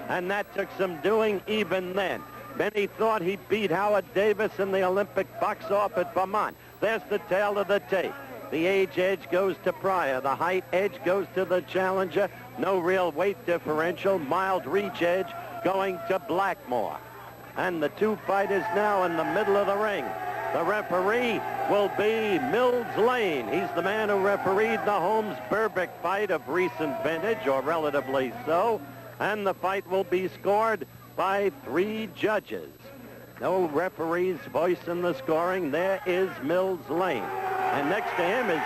and that took some doing even then. Many thought he beat Howard Davis in the Olympic box-off at Vermont. There's the tail of the tape. The age edge goes to Pryor. The height edge goes to the challenger. No real weight differential. Mild reach edge going to Blackmoore. And the two fighters now in the middle of the ring. The referee will be Mills Lane. He's the man who refereed the Holmes-Burbick fight of recent vintage, or relatively so. And the fight will be scored by 3 judges. No referee's voice in the scoring. There is Mills Lane. And next to him is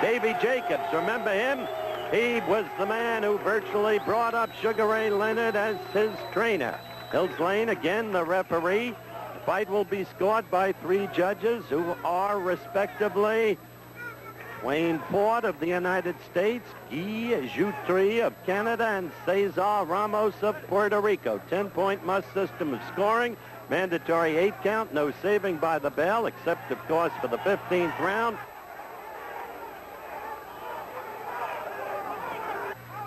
Davy Jacobs. Remember him? He was the man who virtually brought up Sugar Ray Leonard as his trainer. Mills Lane, again, the referee. The fight will be scored by 3 judges who are, respectively, Wayne Ford of the United States, Guy Jutri of Canada, and Cesar Ramos of Puerto Rico. 10-point must system of scoring. Mandatory 8 count, no saving by the bell, except, of course, for the 15th round.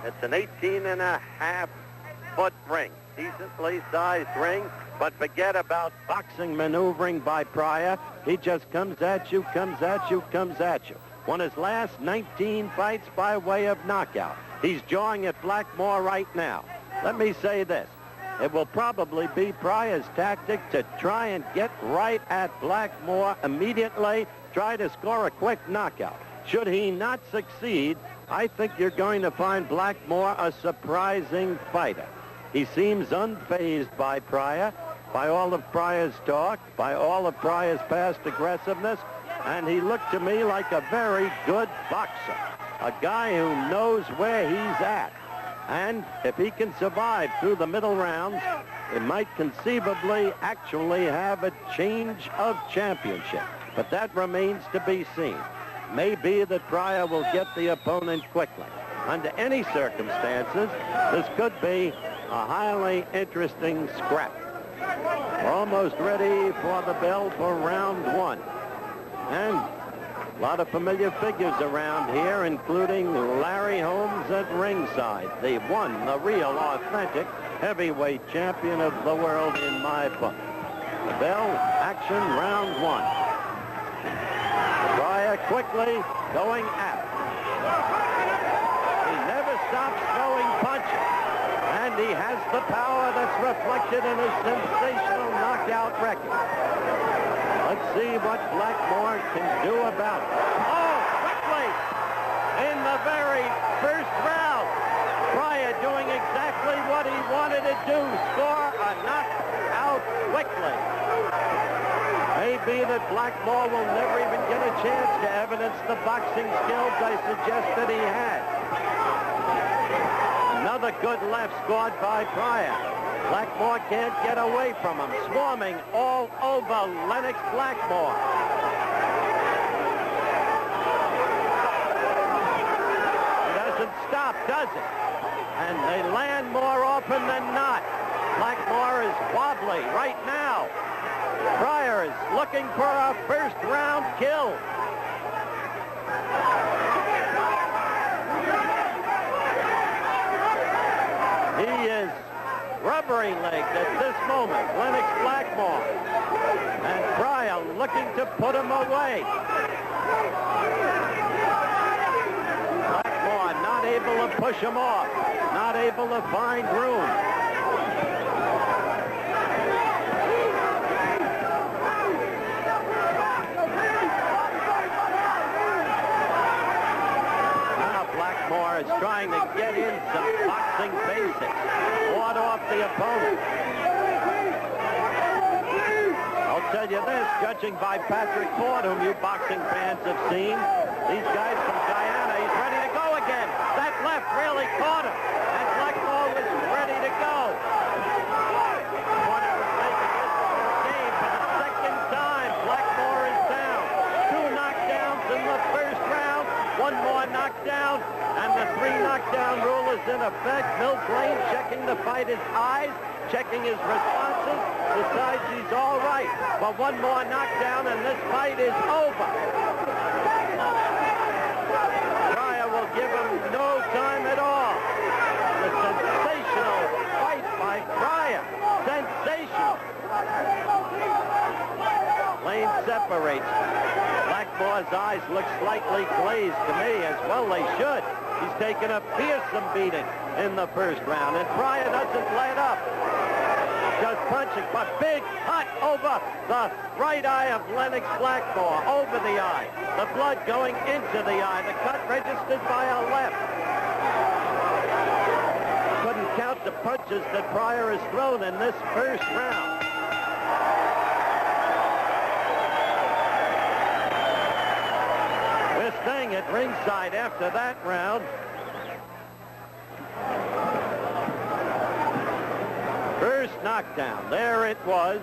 It's an 18.5-foot ring, decently sized ring, but forget about boxing maneuvering by Pryor. He just comes at you, comes at you, comes at you. Won his last 19 fights by way of knockout. He's jawing at Blackmoore right now. Let me say this. It will probably be Pryor's tactic to try and get right at Blackmoore immediately, try to score a quick knockout. Should he not succeed, I think you're going to find Blackmoore a surprising fighter. He seems unfazed by Pryor, by all of Pryor's talk, by all of Pryor's past aggressiveness, and he looked to me like a very good boxer, a guy who knows where he's at. And if he can survive through the middle rounds, it might conceivably actually have a change of championship. But that remains to be seen. Maybe that Pryor will get the opponent quickly. Under any circumstances, this could be a highly interesting scrap. We're almost ready for the bell for round 1. And a lot of familiar figures around here, including Larry Holmes at ringside. The one, the real, authentic heavyweight champion of the world in my book. The bell, action, round 1. Pryor quickly going at it. He never stops throwing punches. And he has the power that's reflected in his sensational knockout record. Let's see what Blackmoore can do about it. Oh, quickly! In the very first round, Pryor doing exactly what he wanted to do, score a knockout quickly. Maybe that Blackmoore will never even get a chance to evidence the boxing skills I suggested he had. Another good left scored by Pryor. Blackmoore can't get away from him, swarming all over Lennox Blackmoore. He doesn't stop, does it? And they land more often than not. Blackmoore is wobbly right now. Pryor is looking for a first-round kill. He is rubbery-legged at this moment, Lennox Blackmoore. And Pryor looking to put him away. Blackmoore not able to push him off, not able to find room. Now Blackmoore is trying to get in some boxing basics. Ward off the opponent. I'll tell you this, judging by Patrick Ford, whom you boxing fans have seen, these guys from Guyana, he's ready to go again. That left really caught him, and Blackmoore was ready to go. Corner was making this the game for the second time. Blackmoore is down. 2 knockdowns in the first round, 1 more knockdown, and the 3 knockdown rule is in effect. Mills Lane checking the fighter's eyes, checking his responses, decides he's all right. But 1 more knockdown and this fight is over. Pryor will give him no time at all. The sensational fight by separates them. Blackmore's eyes look slightly glazed to me, as well they should. He's taken a fearsome beating in the first round, and Pryor doesn't let up. Just punching, but big cut over the right eye of Lennox Blackmoore, over the eye. The blood going into the eye. The cut registered by a left. Couldn't count the punches that Pryor has thrown in this first round. This thing at ringside after that round. First knockdown. There it was.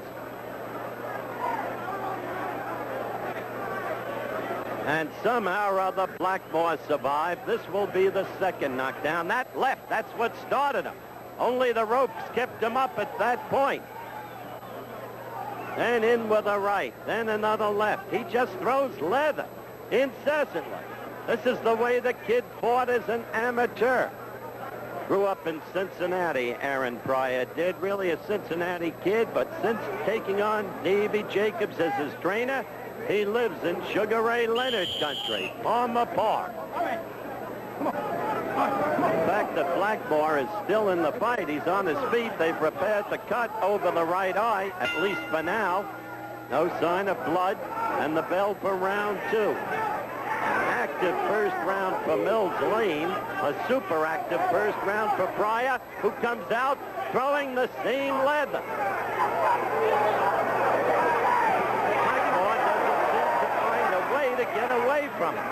And somehow or other Blackmoore survived. This will be the second knockdown. That left, that's what started him. Only the ropes kept him up at that point. And in with a right, then another left. He just throws leather incessantly. This is the way the kid fought as an amateur. Grew up in Cincinnati, Aaron Pryor did. Really a Cincinnati kid, but since taking on Davy Jacobs as his trainer, he lives in Sugar Ray Leonard country, Palmer Park. The fact that Blackmoore is still in the fight, he's on his feet. They've repaired the cut over the right eye, at least for now. No sign of blood, and the bell for round two. Active first round for Mills Lane, a super active first round for Pryor, who comes out throwing the same leather. Blackmoore doesn't seem to find a way to get away from it.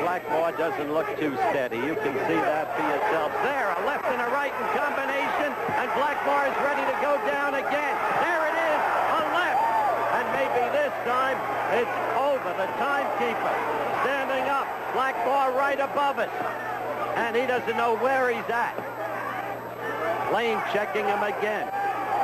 Blackmoore doesn't look too steady. You can see that for yourself. There, a left and a right in combination, and Blackmoore is ready to go down again. There it is, a left. And maybe this time it's over. The timekeeper standing up. Blackmoore right above us. And he doesn't know where he's at. Lane checking him again.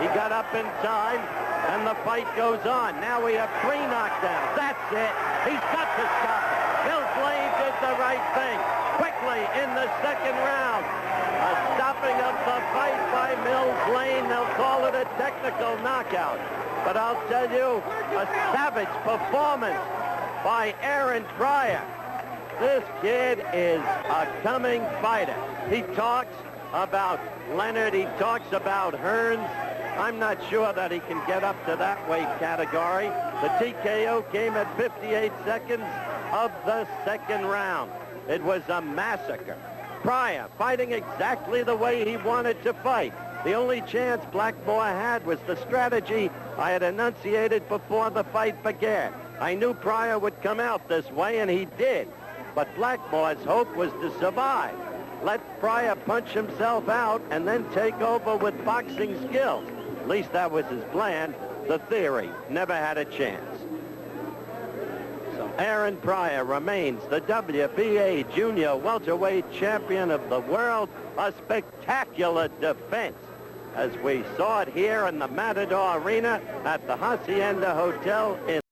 He got up in time, and the fight goes on. Now we have 3 knockdowns. That's it. He's got to stop it. Mills Lane did the right thing. Quickly in the second round. A stopping of the fight by Mills Lane. They'll call it a technical knockout. But I'll tell you, a savage performance by Aaron Pryor. This kid is a coming fighter. He talks about Leonard. He talks about Hearns. I'm not sure that he can get up to that weight category. The TKO came at 58 seconds of the second round. It was a massacre. Pryor fighting exactly the way he wanted to fight. The only chance Blackmoore had was the strategy I had enunciated before the fight began. I knew Pryor would come out this way, and he did. But Blackmoore's hope was to survive. Let Pryor punch himself out and then take over with boxing skills. At least that was his plan. The theory never had a chance. So Aaron Pryor remains the WBA Junior Welterweight Champion of the world. A spectacular defense, as we saw it here in the Matador Arena at the Hacienda Hotel in